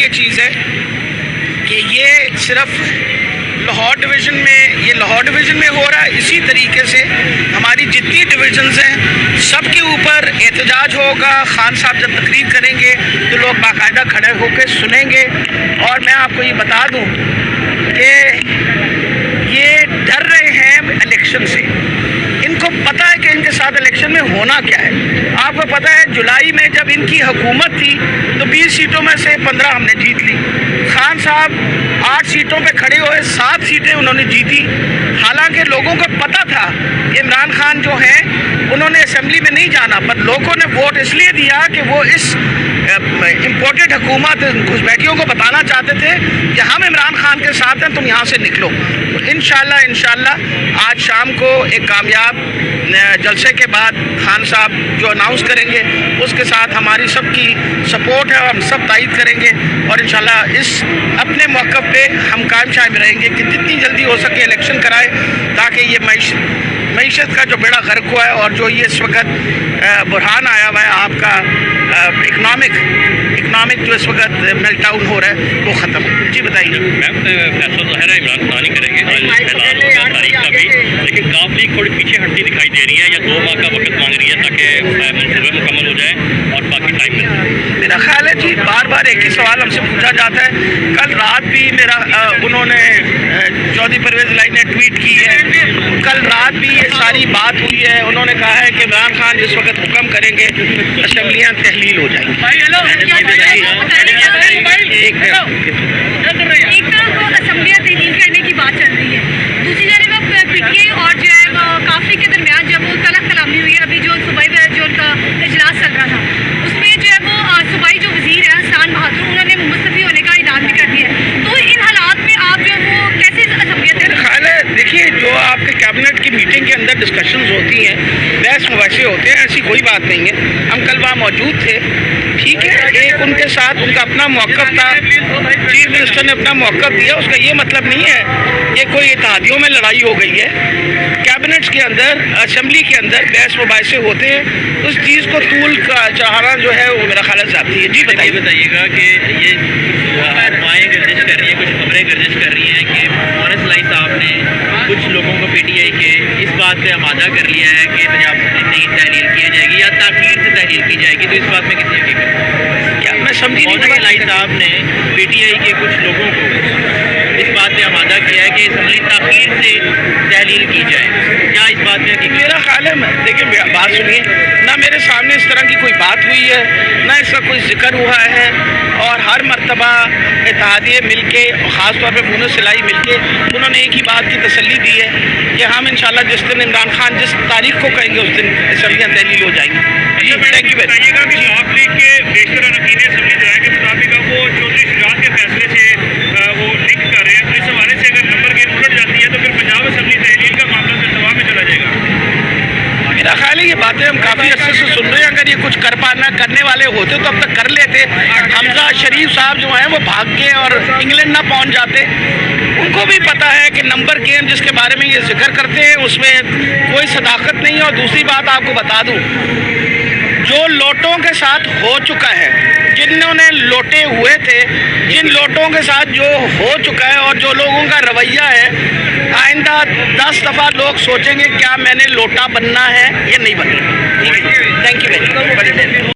یہ چیز ہے کہ یہ صرف لاہور ڈویژن میں ہو رہا ہے. اسی طریقے سے ہماری جتنی ڈویژنز ہیں سب کے اوپر احتجاج ہوگا. خان صاحب جب تقریر کریں گے تو لوگ باقاعدہ کھڑے ہو کے سنیں گے. اور میں آپ کو یہ بتا دوں کہ یہ ڈر رہے ہیں الیکشن سے. ان کو پتہ ہے کہ ان کے ساتھ الیکشن میں ہونا کیا ہے. آپ کو پتہ ہے جولائی میں جب ان کی حکومت تھی تو 20 سیٹوں میں سے 15 ہم نے جیت لی. خان صاحب 8 سیٹوں پہ کھڑے ہوئے, 7 سیٹیں انہوں نے جیتی. حالانکہ لوگوں کو پتہ تھا کہ عمران خان جو ہیں انہوں نے اسمبلی میں نہیں جانا, پر لوگوں نے ووٹ اس لیے دیا کہ وہ اس امپورٹڈ حکومت گھسپیٹیوں کو بتانا چاہتے تھے کہ ہم عمران خان کے ساتھ ہیں, تم یہاں سے نکلو. انشاءاللہ آج شام کو ایک کامیاب جلسے کے بعد خان صاحب جو اناؤنس کریں گے اس کے ساتھ ہماری سب کی سپورٹ ہے اور ہم سب تائید کریں گے. اور انشاءاللہ اس اپنے موقف پہ ہم قائم شائم رہیں گے کہ جتنی جلدی ہو سکے الیکشن کرائے تاکہ یہ معیشت کا جو بیڑا غرق ہوا ہے اور جو یہ اس وقت بحران آیا ہوا ہے آپ کا اکنامک جو اس وقت میلٹ ڈاؤن ہو رہا ہے وہ ختم ہو. جی بتائیے. میم فیصلہ ظاہر ہے عمران خان ہی کریں گے تاریخ کا بھی, لیکن کاف لیگ تھوڑی پیچھے ہٹتی دکھائی دے رہی ہے یا 2 ماہ کا وقت مانگ رہی ہے تاکہ منصوبہ مکمل ہو جائے اور باقی ٹائم مل جائے. میرا خیال ہے جی بار بار ایک ہی سوال ہم سے پوچھا جاتا ہے. کل رات بھی انہوں نے چودھری پرویز الہی نے ٹویٹ کی ہے, کل رات بھی یہ ساری بات ہوئی ہے. انہوں نے کہا ہے کہ عمران خان جس وقت حکم کریں گے اسمبلیاں تحلیل ہو جائیں گی. ایک طرف اسمبلیاں تحلیل کرنے کی بات چل رہی ہے, دوسری جانب پی ٹی آئی اور جو ہے کافی کے درمیان جب وہ طلب کلامی ہوئی ہے, ابھی جو صوبائی جو ان کا اجلاس چل رہا تھا اس میں جو ہے وہ صوبائی جو وزیر ہے حسان بہادر انہوں نے مستعفی ہونے کا اعلان بھی کر دیا ہے. تو ان حالات میں آپ جو ہے وہ کیسے اسمبلیاں میرا خیال ہے دیکھیے جو آپ کے کیبنٹ کی میٹنگ کے اندر ڈسکشنز ہوتی ہیں, بحث مباحثے ہوتے ہیں, ایسی کوئی بات نہیں ہے. ہم کل وہاں موجود تھے, ٹھیک ہے. ایک ان کے ساتھ ان کا اپنا موقف تھا, چیف منسٹر نے اپنا موقف دیا. اس کا یہ مطلب نہیں ہے یہ کوئی اتحادیوں میں لڑائی ہو گئی ہے. کیبنٹس کے اندر اسمبلی کے اندر بحث مباحثے ہوتے ہیں, اس چیز کو طول کا چڑھانا جو ہے وہ میرا خیال ہے ذاتی ہے. جی بتائیے گا کہ یہ افواہیں گردش کر رہی ہیں, کچھ خبریں گردش کر رہی ہیں کہ مونس الہی صاحب نے کچھ لوگوں کو پی ٹی آئی کے اس بات پہ آمادہ کر لیا ہے کہ پنجاب نہیں تحلیل کی جائے گی یا تاخیر سے تحلیل کی جائے گی, تو اس بات میں کتنی حقیقت؟ کیا میں سمجھی نہیں. مونس الہی صاحب نے پی ٹی آئی کے کچھ لوگوں کو اس بات پہ آمادہ کیا ہے کہ اسمبلی تاخیر سے تحلیل کی جائے, کیا اس بات میں میرا خیال ہے دیکھیں بات سنیے, نہ میرے سامنے اس طرح کی کوئی بات ہوئی ہے نہ اس کا کوئی ذکر ہوا ہے. اور ہر مرتبہ اتحادیے مل کے خاص طور پہ مونس الہی مل کے انہوں نے ایک ہی بات کی تسلی دی ہے کہ ہم انشاءاللہ جس دن عمران خان جس تاریخ کو کہیں گے اس دن اسمبلیاں تحلیل ہو جائیں گی. Thank you. بتائیے گا کہ کاف لیگ کے بیشتر اراکین اسمبلی رائے کے مطابق وہ چودھری شجاعت کے فیصلے سے وہ لنک کر رہے ہیں, تو اس حوالے سے اگر نمبر گیم الٹ جاتی ہے تو پھر پنجاب اسمبلی تحلیل کا معاملہ پھر دباؤ میں چلا جائے گا. میرا خیال ہے یہ باتیں ہم کافی عرصے سے سن رہے ہیں. اگر یہ کچھ کرنے والے ہوتے تو اب تک کر لیتے. حمزہ شریف صاحب جو ہیں وہ بھاگ کے اور انگلینڈ نہ پہنچ جاتے. ان کو بھی پتا ہے کہ نمبر گیم جس کے بارے میں یہ ذکر کرتے ہیں اس میں کوئی صداقت نہیں ہے. اور دوسری بات آپ کو بتا دوں, جو لوٹوں کے ساتھ ہو چکا ہے, جنہوں نے لوٹے ہوئے تھے, جن لوٹوں کے ساتھ جو ہو چکا ہے اور جو لوگوں کا رویہ ہے, آئندہ 10 دفعہ لوگ سوچیں گے کیا میں نے لوٹا بننا ہے یا نہیں بننا. ٹھیک ہے, تھینک یو ویری مچ.